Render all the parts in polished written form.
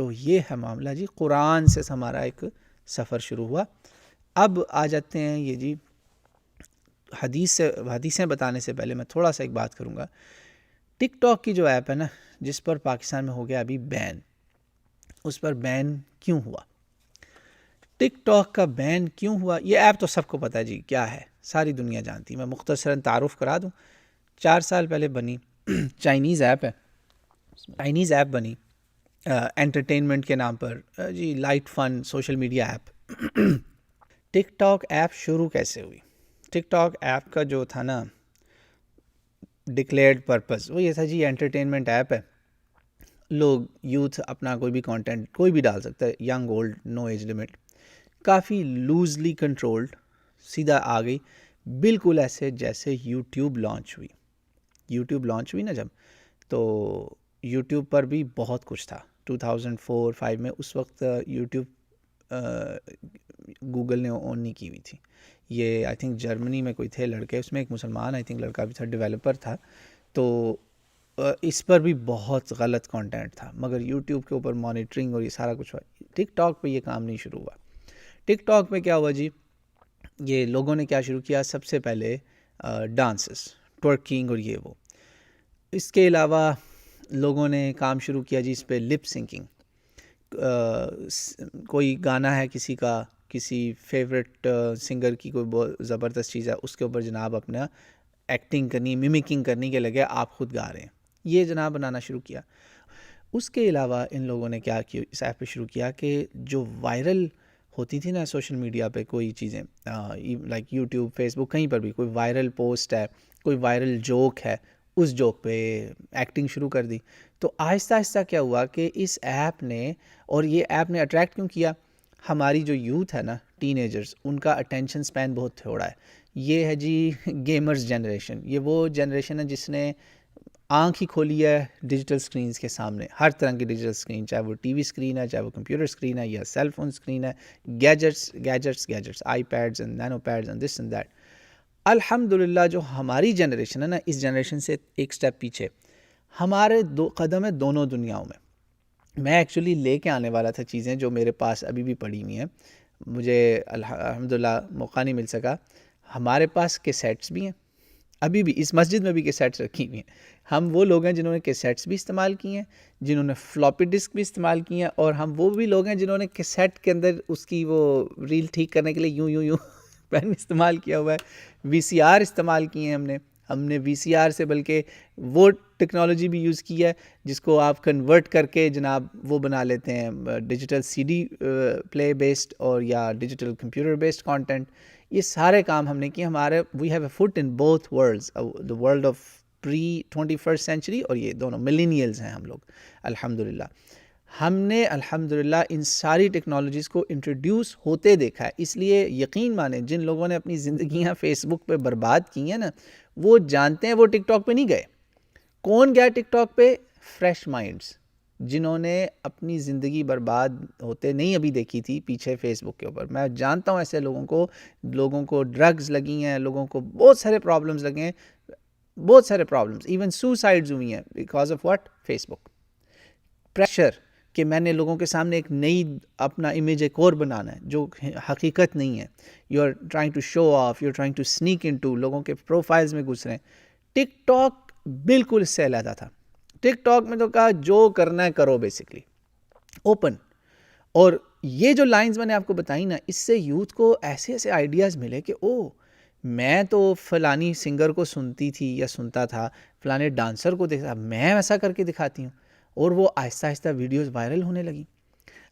तो ये है मामला जी, कुरान से हमारा एक सफ़र शुरू हुआ। अब आ जाते हैं ये जी हदीसें बताने से पहले मैं थोड़ा सा एक बात करूँगा। टिकटॉक की जो ऐप है ना, जिस पर पाकिस्तान में हो गया अभी बैन, उस पर बैन क्यों हुआ? टिकटॉक का बैन क्यों हुआ? ये ऐप तो सबको पता है जी क्या है, सारी दुनिया जानती है। मैं मुख्तसरन तारुफ करा दूँ। 4 साल पहले बनी चाइनीज़ ऐप है, चाइनीज़ ऐप बनी एंटरटेनमेंट के नाम पर जी, light fun social media app. TikTok app शुरू कैसे हुई? टिकटॉक ऐप का जो था ना डिक्लेयर्ड पर्पस, वो ये था जी एंटरटेनमेंट ऐप है। लोग यूथ अपना कोई भी कंटेंट कोई भी डाल सकता है, young old no age limit, काफ़ी लूजली कंट्रोल्ड, सीधा आ गई बिल्कुल ऐसे जैसे यूट्यूब लॉन्च हुई। यूट्यूब लॉन्च हुई ना जब, तो यूट्यूब पर भी बहुत कुछ था 2004-5 में। उस वक्त यूट्यूब गूगल ने ओन नहीं की हुई थी। ये आई थिंक जर्मनी में कोई थे लड़के, उसमें एक मुसलमान आई थिंक लड़का भी था, डेवलपर था। तो इस पर भी बहुत गलत कंटेंट था, मगर यूट्यूब के ऊपर मॉनिटरिंग और ये सारा कुछ हुआ। टिकटॉक पे ये काम नहीं शुरू हुआ। टिकटॉक पे क्या हुआ जी, ये लोगों ने क्या शुरू किया, सबसे पहले डांसेस, ट्वर्किंग और ये वो। इसके अलावा लोगों ने काम शुरू किया जी इस पर लिप सिंकिंग। कोई गाना है किसी का, किसी फेवरेट सिंगर की कोई बहुत ज़बरदस्त चीज़ है, उसके ऊपर जनाब अपना एक्टिंग करनी, मिमिकिंग करनी के लगे आप खुद गा रहे हैं, ये जनाब बनाना शुरू किया। उसके अलावा इन लोगों ने क्या किया, इस ऐप पे शुरू किया कि जो वायरल होती थी ना सोशल मीडिया पे कोई चीज़ें, लाइक यूट्यूब, फेसबुक, कहीं पर भी कोई वायरल पोस्ट है, कोई वायरल जोक है, उस जोक पे एक्टिंग शुरू कर दी। तो आहिस्ता आहिस्ता क्या हुआ कि इस ऐप ने, और ये ऐप ने अट्रैक्ट क्यों किया, हमारी जो यूथ है ना, टीनेजर्स, उनका अटेंशन स्पैन बहुत थोड़ा है। ये है जी गेमर्स जनरेशन। ये वो जनरेशन है जिसने आँख ही खोली है डिजिटल स्क्रीन्स के सामने, हर तरह की डिजिटल स्क्रीन, चाहे वो टीवी स्क्रीन है, चाहे वो कंप्यूटर स्क्रीन है, या सेल फोन स्क्रीन है, gadgets gadgets gadgets, I pads and nano pads and this and that. अल्हम्दुलिल्लाह जो हमारी जनरेशन है ना, इस जनरेशन से एक स्टेप पीछे, हमारे 2 कदम है दोनों दुनियाओं में। मैं एक्चुअली लेके आने वाला था चीज़ें जो मेरे पास अभी भी पड़ी हुई हैं, मुझे अल्हम्दुलिल्लाह मौका नहीं मिल सका। हमारे पास कैसेट्स भी हैं, अभी भी इस मस्जिद में भी कैसेट्स रखी हुई हैं। हम वो लोग हैं जिन्होंने कैसेट्स भी इस्तेमाल की हैं, जिन्होंने फ्लॉपी डिस्क भी इस्तेमाल की हैं, और हम वो भी लोग हैं जिन्होंने कैसेट के अंदर उसकी वो रील ठीक करने के लिए यूं यूं यूं पेन इस्तेमाल किया हुआ है। वीसीआर इस्तेमाल किए हैं हमने वीसीआर से बल्कि वो टेक्नोलॉजी भी यूज़ की है जिसको आप कन्वर्ट करके जनाब वो बना लेते हैं डिजिटल सीडी प्ले बेस्ड और या डिजिटल कंप्यूटर बेस्ड कंटेंट। ये सारे काम हमने किए। हमारे we have a foot in both worlds, the world of pre 21st century और ये दोनों मिलेनियल्स हैं हम लोग अल्हम्दुलिल्लाह। हमने अल्हम्दुलिल्लाह इन सारी टेक्नोलॉजीज़ को इंट्रोड्यूस होते देखा है। इसलिए यकीन माने जिन लोगों ने अपनी ज़िंदगियाँ फेसबुक पे बर्बाद की हैं ना, वो जानते हैं वो टिकटॉक पे नहीं गए। कौन गया टिकटॉक पे? फ्रेश माइंड्स, जिन्होंने अपनी ज़िंदगी बर्बाद होते नहीं अभी देखी थी पीछे फेसबुक के ऊपर। मैं जानता हूँ ऐसे लोगों को ड्रग्स लगी हैं, लोगों को बहुत सारे प्रॉब्लम्स लगे हैं, बहुत सारे प्रॉब्लम्स, इवन सुसाइड्स हुई हैं because of what? Facebook. Pressure कि मैंने लोगों के सामने एक नई अपना इमेज एक और बनाना है जो हकीकत नहीं है। You are trying to show off, you are trying to sneak into, लोगों के प्रोफाइल्स में घुस रहे हैं। टिकटॉक बिल्कुल इससे अलग था। टिकटॉक में तो कहा जो करना है करो, बेसिकली ओपन। और ये जो लाइंस मैंने आपको बताई ना, इससे यूथ को ऐसे ऐसे आइडियाज़ मिले कि ओ, मैं तो फलानी सिंगर को सुनती थी या सुनता था, फलाने डांसर को देखा, मैं वैसा करके दिखाती हूँ। और वो आहिस्ता आहिस्ता वीडियोस वायरल होने लगी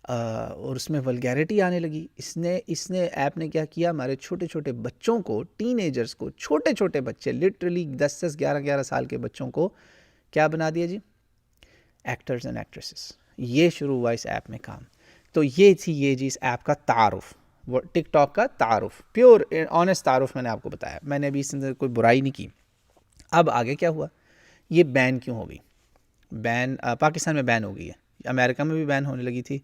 और उसमें वल्गैरिटी आने लगी। इसने इसने ऐप ने क्या किया, हमारे छोटे छोटे बच्चों को, टीनेजर्स को, छोटे छोटे बच्चे, लिटरली 10-10 11-11 साल के बच्चों को क्या बना दिया जी? Actors and actresses. ये शुरू हुआ इस ऐप में काम। तो ये थी ये जी इस ऐप का तारुफ, वो टिकटॉक का तारुफ, प्योर ऑनेस्ट तारुफ मैंने आपको बताया। मैंने अभी इसके अंदर कोई बुराई नहीं की। अब आगे क्या हुआ, ये बैन क्यों हो गई? बैन पाकिस्तान में बैन हो गई है, अमेरिका में भी बैन होने लगी थी,